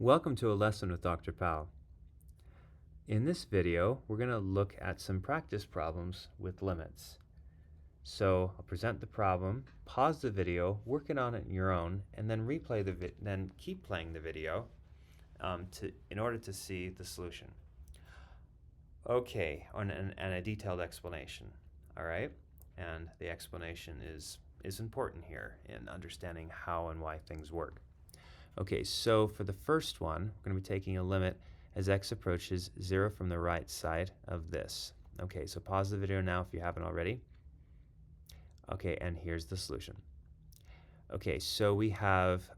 Welcome to a lesson with Dr. Powell. In this video, we're going to look at some practice problems with limits. So I'll present the problem, pause the video, work it on it on your own, and then then keep playing the video in order to see the solution. Okay, and a detailed explanation. All right, and the explanation is important here in understanding how and why things work. Okay, so for the first one, we're going to be taking a limit as x approaches 0 from the right side of this. Okay, so pause the video now if you haven't already. Okay, and here's the solution. Okay, so we have,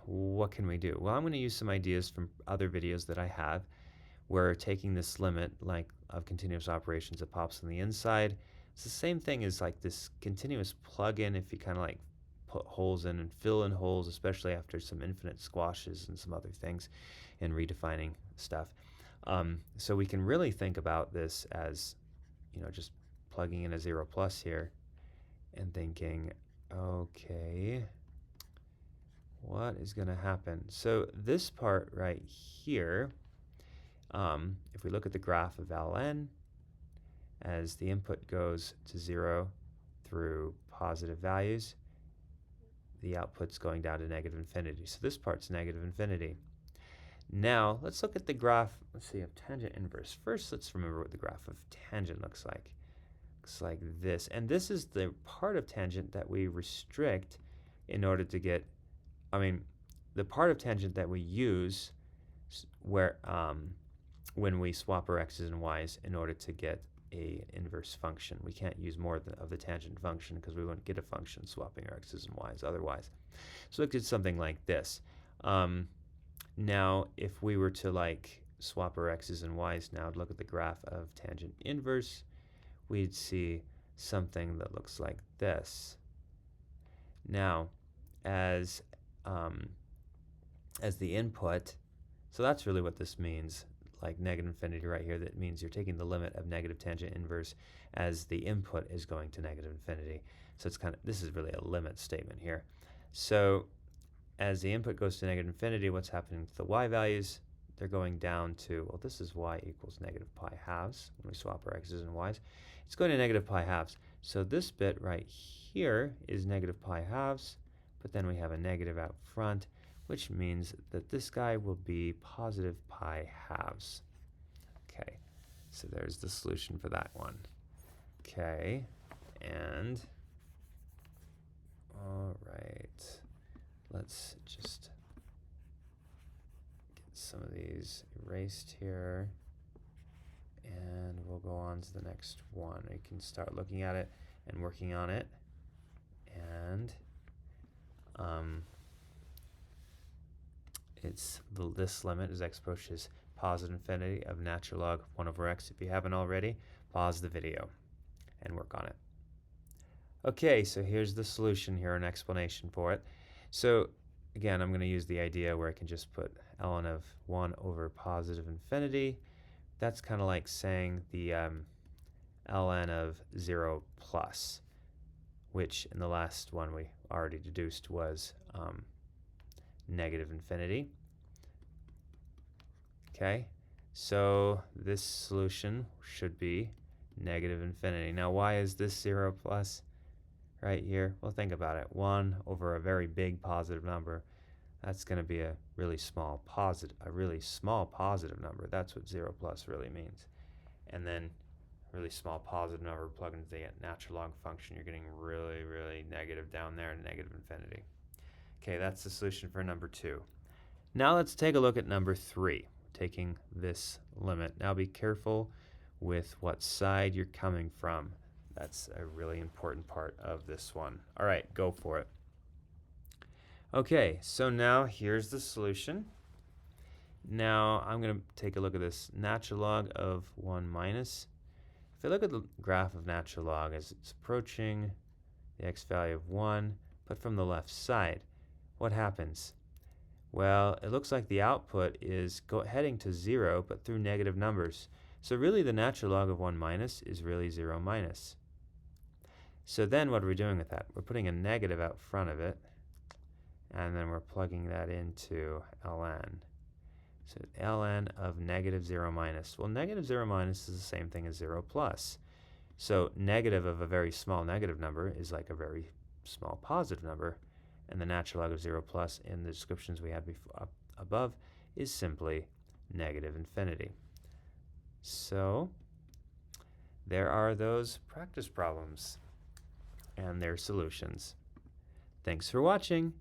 what can we do? Well, I'm going to use some ideas from other videos that I have where taking this limit, like of continuous operations that pops on the inside, it's the same thing as like this continuous plug-in if you kind of like put holes in and fill in holes, especially after some infinite squashes and some other things and redefining stuff. So we can really think about this as, just plugging in a 0 plus here and thinking, okay, what is going to happen? So this part right here, if we look at the graph of ln, as the input goes to 0 through positive values, the output's going down to negative infinity. So this part's negative infinity. Now, let's look at the graph, of tangent inverse. First, let's remember what the graph of tangent looks like. Looks like this. And this is the part of tangent that we restrict in order to get, the part of tangent that we use where when we swap our x's and y's in order to get an inverse function. We can't use more of the tangent function because we wouldn't get a function swapping our x's and y's otherwise. So look at something like this. Now, if we were to swap our x's and y's now, look at the graph of tangent inverse, we'd see something that looks like this. Now, as the input, so that's really what this means. Like negative infinity right here, that means you're taking the limit of negative tangent inverse as the input is going to negative infinity. So it's this is really a limit statement here. So as the input goes to negative infinity, what's happening to the y values? They're going down to, well, this is y equals negative pi halves when we swap our x's and y's. It's going to negative pi halves. So this bit right here is negative pi halves, but then we have a negative out front, which means that this guy will be positive pi halves. Okay, so there's the solution for that one. Okay, and all right, let's just get some of these erased here, and we'll go on to the next one. You can start looking at it and working on it, and this limit as x approaches positive infinity of natural log 1 over x. If you haven't already, pause the video and work on it. Okay, so here's the solution here, an explanation for it. So again, I'm going to use the idea where I can just put ln of 1 over positive infinity. That's kind of like saying the ln of 0 plus, which in the last one we already deduced was negative infinity. Okay, so this solution should be negative infinity. Now, why is this 0 plus right here? Well, think about it. 1 over a very big positive number, that's going to be a really small positive number. That's what 0 plus really means. And then a really small positive number plug into the natural log function, you're getting really, really negative down there, negative infinity. Okay, that's the solution for number 2. Now let's take a look at number 3, taking this limit. Now be careful with what side you're coming from. That's a really important part of this one. All right, go for it. Okay, so now here's the solution. Now I'm going to take a look at this natural log of 1 minus. If I look at the graph of natural log as it's approaching the x value of 1, but from the left side, what happens? Well, it looks like the output is heading to 0, but through negative numbers. So really the natural log of 1 minus is really 0 minus. So then what are we doing with that? We're putting a negative out front of it. and then we're plugging that into ln. So ln of negative 0 minus. Well, negative 0 minus is the same thing as 0 plus. So negative of a very small negative number is like a very small positive number, and the natural log of 0 plus in the descriptions we had before, above is simply negative infinity. So there are those practice problems and their solutions. Thanks for watching.